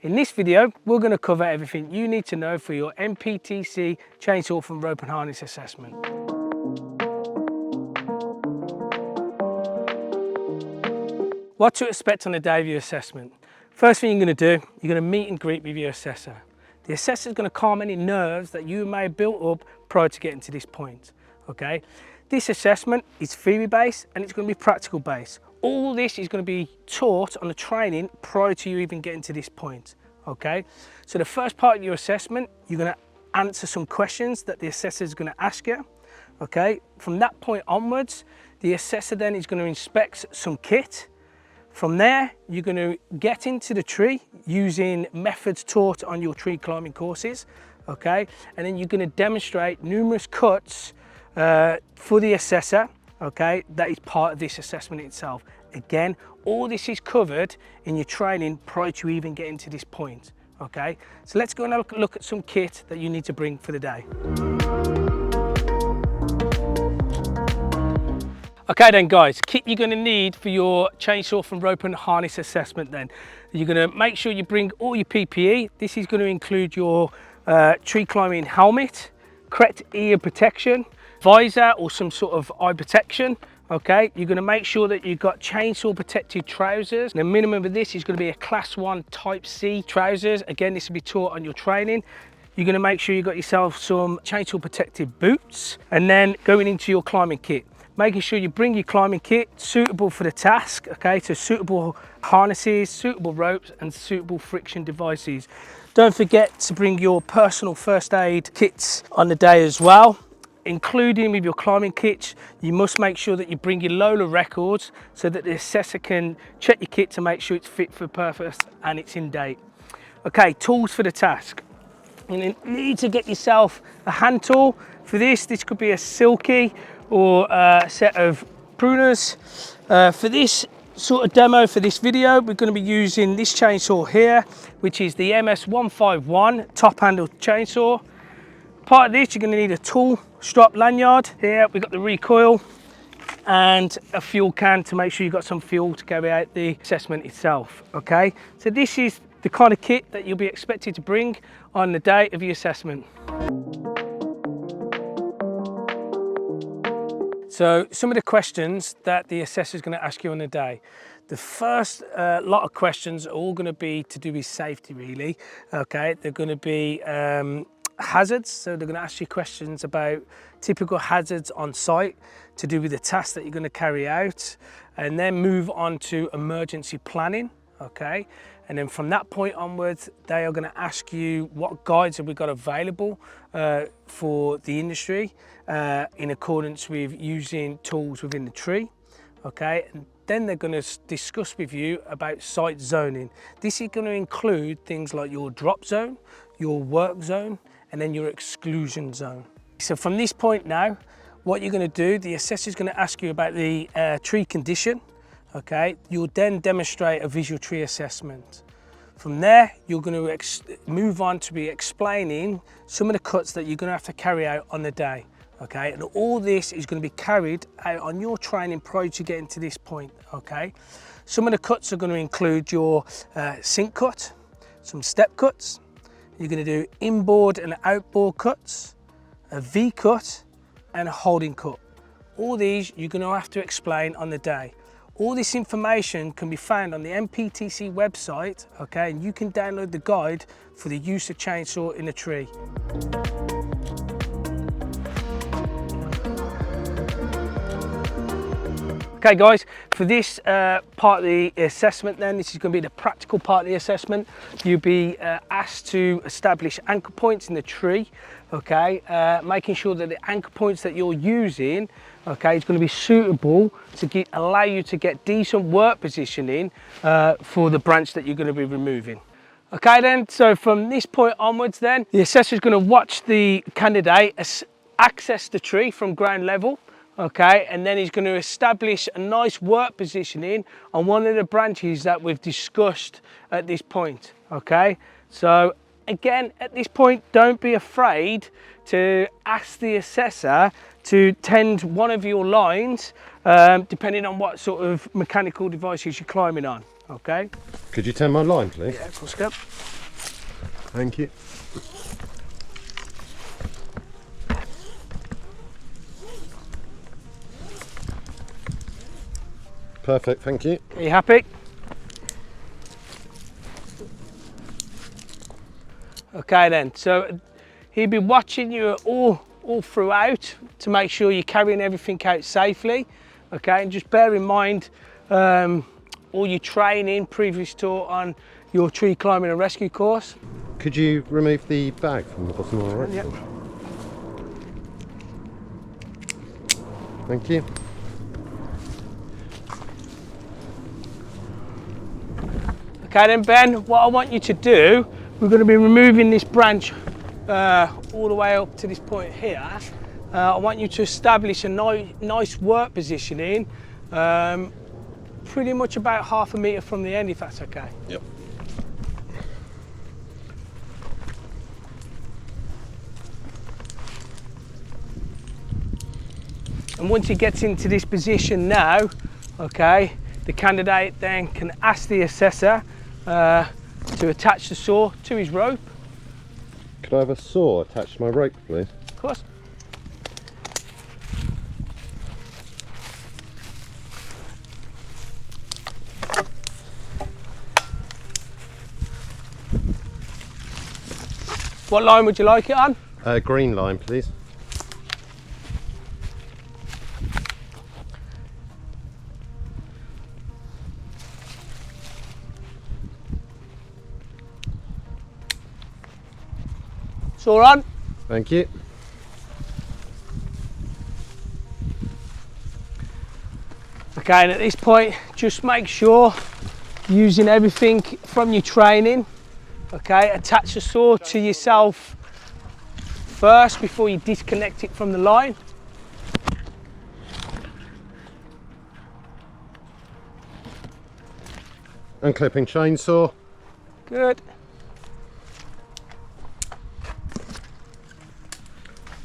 In this video, we're going to cover everything you need to know for your NPTC Chainsaw from Rope and Harness Assessment. What to expect on the day of your assessment. First thing you're going to do, you're going to meet and greet with your assessor. The assessor is going to calm any nerves that you may have built up prior to getting to this point. Okay, this assessment is theory based and it's going to be practical based. All this is going to be taught on the training prior to you even getting to this point. Okay, so the first part of your assessment, you're going to answer some questions that the assessor is going to ask you. Okay, from that point onwards, the assessor then is going to inspect some kit. From there, you're going to get into the tree using methods taught on your tree climbing courses, okay? And then you're going to demonstrate numerous cuts for the assessor, okay? That is part of this assessment itself. Again, all this is covered in your training prior to even getting to this point, okay? So let's go and have a look at some kit that you need to bring for the day. Okay then guys, kit you're going to need for your chainsaw from rope and harness assessment then. You're going to make sure you bring all your PPE. This is going to include your tree climbing helmet, correct ear protection, visor or some sort of eye protection. Okay, you're going to make sure that you've got chainsaw protected trousers. The minimum of this is going to be a class 1 type C trousers. Again, this will be taught on your training. You're going to make sure you've got yourself some chainsaw protected boots, and then going into your climbing kit, making sure you bring your climbing kit suitable for the task, okay, so suitable harnesses, suitable ropes and suitable friction devices. Don't forget to bring your personal first aid kits on the day as well. Including with your climbing kits, you must make sure that you bring your Lola records so that the assessor can check your kit to make sure it's fit for purpose and it's in date. Okay, tools for the task. You need to get yourself a hand tool. For this could be a silky or a set of pruners. For this sort of demo, for this video, we're going to be using this chainsaw here, which is the MS151 top handle chainsaw. Part of this, you're going to need a tool strap lanyard. Here we've got the recoil and a fuel can to make sure you've got some fuel to carry out the assessment itself. Okay, so this is the kind of kit that you'll be expected to bring on the day of your assessment. So some of the questions that the assessor is going to ask you on the day. The first lot of questions are all going to be to do with safety really. Okay, they're going to be hazards, so they're going to ask you questions about typical hazards on site to do with the task that you're going to carry out, and then move on to emergency planning. Okay, and then from that point onwards, they are going to ask you what guides have we got available for the industry in accordance with using tools within the tree. Okay, and then they're going to discuss with you about site zoning. This is going to include things like your drop zone, your work zone, and then your exclusion zone. So from this point now, what you're going to do, the assessor is going to ask you about the tree condition. Okay, you'll then demonstrate a visual tree assessment. From there, you're going to move on to be explaining some of the cuts that you're going to have to carry out on the day. Okay, and all this is going to be carried out on your training prior to getting to this point. Okay, some of the cuts are going to include your sink cut, some step cuts. You're going to do inboard and outboard cuts, a V cut and a holding cut. All these you're going to have to explain on the day. All this information can be found on the NPTC website, okay, and you can download the guide for the use of chainsaw in a tree. Okay guys, for this part of the assessment then, this is going to be the practical part of the assessment. You'll be asked to establish anchor points in the tree, okay, making sure that the anchor points that you're using, okay, is going to be suitable to allow you to get decent work positioning for the branch that you're going to be removing. Okay then, so from this point onwards then, the assessor is going to watch the candidate access the tree from ground level. Okay, and then he's going to establish a nice work positioning on one of the branches that we've discussed at this point. Okay, so again, at this point, don't be afraid to ask the assessor to tend one of your lines, depending on what sort of mechanical devices you're climbing on. Okay. Could you turn my line, please? Yeah, of course, go. Thank you. Perfect, thank you. Are you happy? Okay then, so he'll be watching you all throughout to make sure you're carrying everything out safely. Okay, and just bear in mind all your training previous taught on your tree climbing and rescue course. Could you remove the bag from the bottom of the right? Yep. Thank you. Okay then Ben, what I want you to do, we're going to be removing this branch all the way up to this point here. I want you to establish a nice work positioning, pretty much about ½ metre from the end, if that's okay. Yep. And once he gets into this position now, okay, the candidate then can ask the assessor to attach the saw to his rope. Could I have a saw attached to my rope, please? Of course. What line would you like it on? Green line, please. Saw on. Thank you. Okay, and at this point, just make sure using everything from your training, okay, attach the saw to yourself first before you disconnect it from the line. Unclipping chainsaw. Good.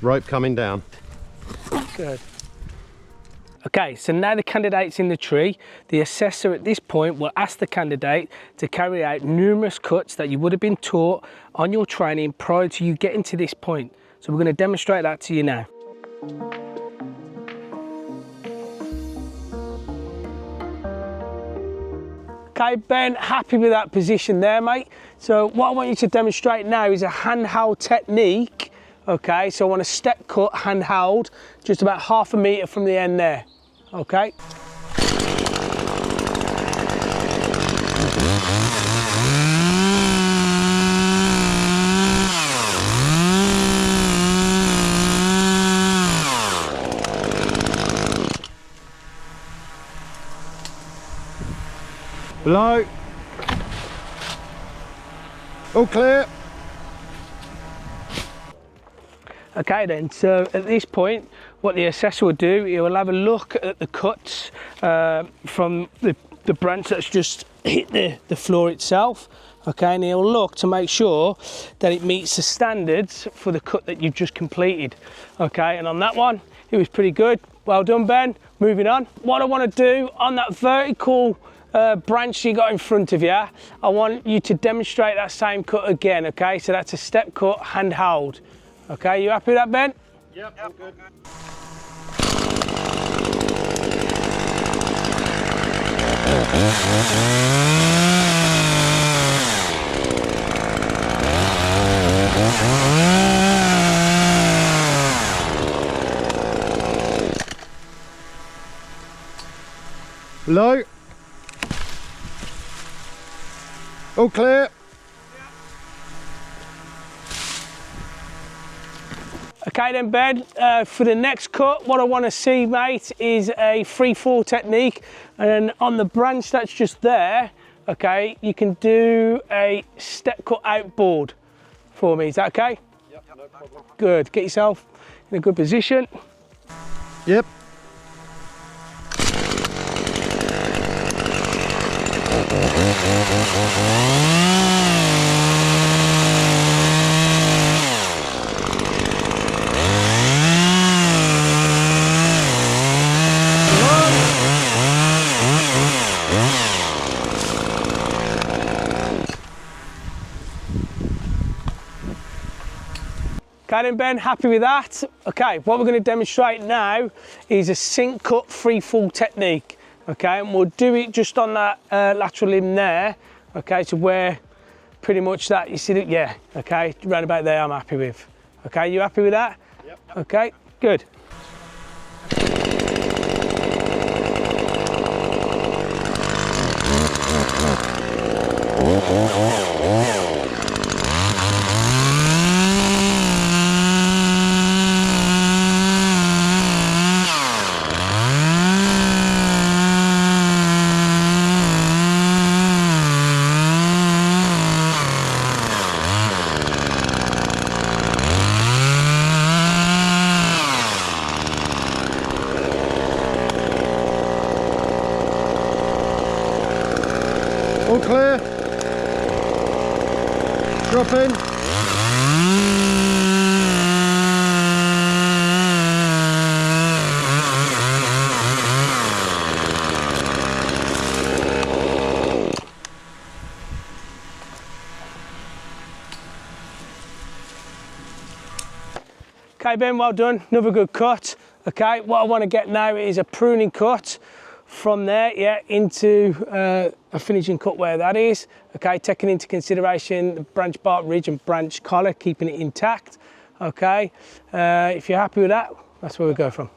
Rope coming down. Good. Okay, so now the candidate's in the tree, the assessor at this point will ask the candidate to carry out numerous cuts that you would have been taught on your training prior to you getting to this point. So we're going to demonstrate that to you now. Okay, Ben, happy with that position there, mate. So what I want you to demonstrate now is a handheld technique. Okay, so I want a step cut handheld, just about ½ metre from the end there. Okay. Below. All clear. Okay then, so at this point, what the assessor will do, he will have a look at the cuts from the branch that's just hit the floor itself, okay, and he'll look to make sure that it meets the standards for the cut that you've just completed, okay, and on that one, it was pretty good. Well done, Ben. Moving on. What I want to do on that vertical branch you got in front of you, I want you to demonstrate that same cut again, okay, so that's a step cut handheld. Okay, you happy with that, Ben? Yep, all good. Low. All clear. Okay then, Ben, for the next cut, what I want to see, mate, is a 3/4 technique. And then on the branch that's just there, okay, you can do a step cut outboard for me. Is that okay? Yep, no problem. Good. Get yourself in a good position. Yep. Okay then Ben, happy with that? Okay, what we're going to demonstrate now is a sink cut free fall technique. Okay, and we'll do it just on that lateral limb there. Okay, so where pretty much that, you see it, yeah, okay, round about there I'm happy with. Okay, you happy with that? Yep. Okay, good. All clear. Drop in. Okay Ben, well done, another good cut. Okay, what I want to get now is a pruning cut from there, yeah, into a finishing cut where that is. Okay, taking into consideration the branch bark ridge and branch collar, keeping it intact. Okay, if you're happy with that, that's where we go from.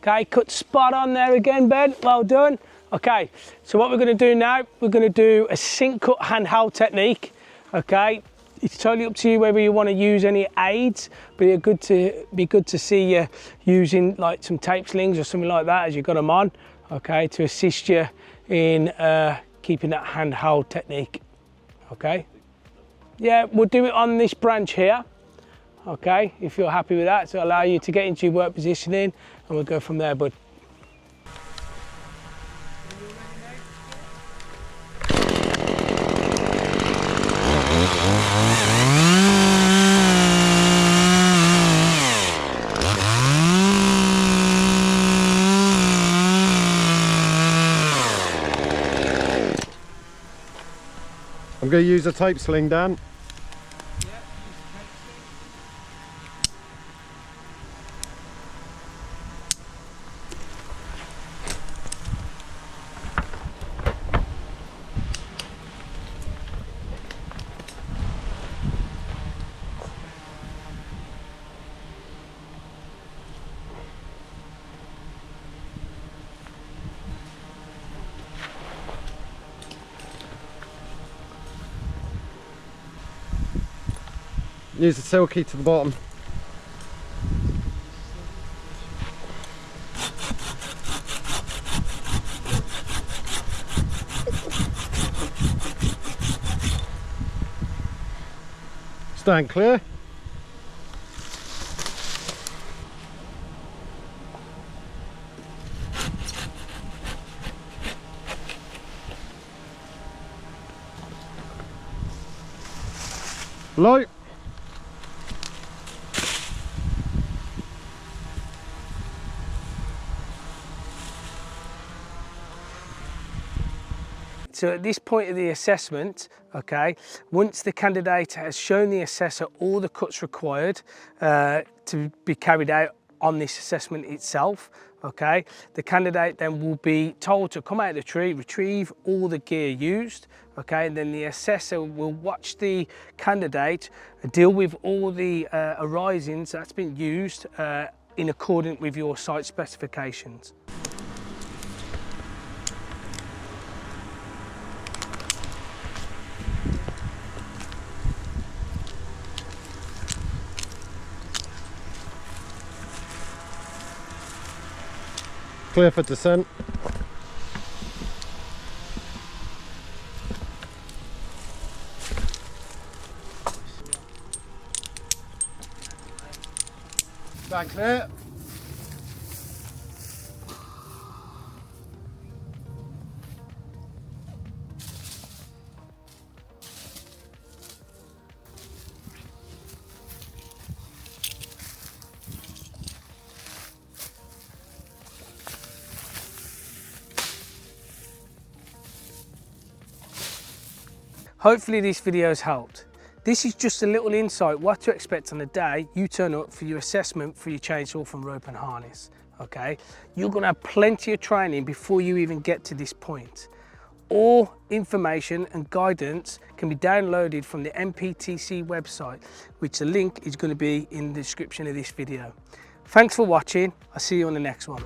Okay, cut spot on there again, Ben, well done. Okay, so what we're going to do now, we're going to do a sink cut handheld technique. Okay, it's totally up to you whether you want to use any aids, but it'd be good to see you using like some tape slings or something like that as you've got them on, okay, to assist you in keeping that handheld technique. Okay, yeah, we'll do it on this branch here. Okay, if you're happy with that, so allow you to get into your work positioning and we'll go from there, bud. I'm going to use a tape sling, Dan. Use the silky to the bottom. Stand clear. Low. So at this point of the assessment, okay, once the candidate has shown the assessor all the cuts required to be carried out on this assessment itself, okay, the candidate then will be told to come out of the tree, retrieve all the gear used, okay, and then the assessor will watch the candidate deal with all the arisings that's been used in accordance with your site specifications. Clear for descent. Stand clear. Hopefully this video has helped. This is just a little insight what to expect on the day you turn up for your assessment for your chainsaw from rope and harness. Okay, you're going to have plenty of training before you even get to this point. All information and guidance can be downloaded from the NPTC website, which the link is going to be in the description of this video. Thanks for watching. I'll see you on the next one.